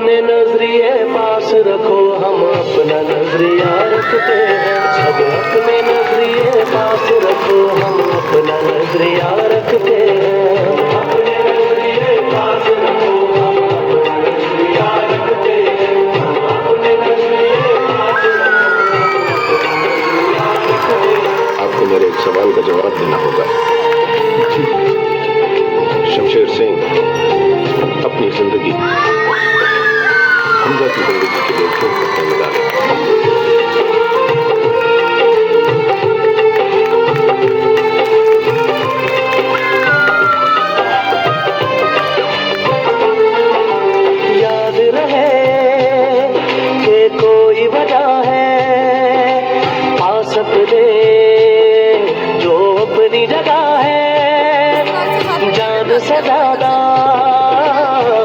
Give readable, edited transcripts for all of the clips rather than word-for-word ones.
अपने नजरिए पास रखो, हम अपना नजरिया रखते हैं। सब अपने नजरिए पास रखो, हम अपना नजरिया रखते हैं। अपने नजरिए पास रखो, हम अपना नजरिया रखते हैं। हम अपने नजरिए पास रखो, हम अपना नजरिया रखते हैं। आपको मेरे एक सवाल का जवाब देना होगा। शमशेर सिंह अपनी जिंदगी हमजा की जिंदगी के लिए क्यों करने लगा? याद रहे कि कोई वजह है, पास अपने जो अपनी जगह है। जान से ज्यादा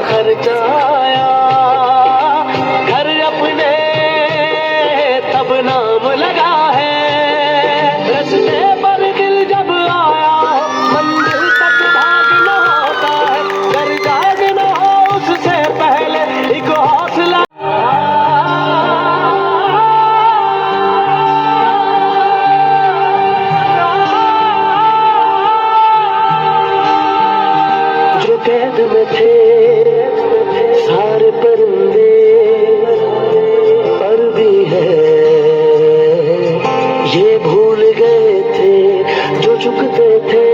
खर्चा आया, घर अपने तब नाम लगा है। रस्ते पर दिल जब आया, मंजिल तक भागना होता है। घर जागना हो उससे पहले एक हौसला। जो कैद में थे सारे परिंदे, पर भी है ये भूल गए थे जो झुकते थे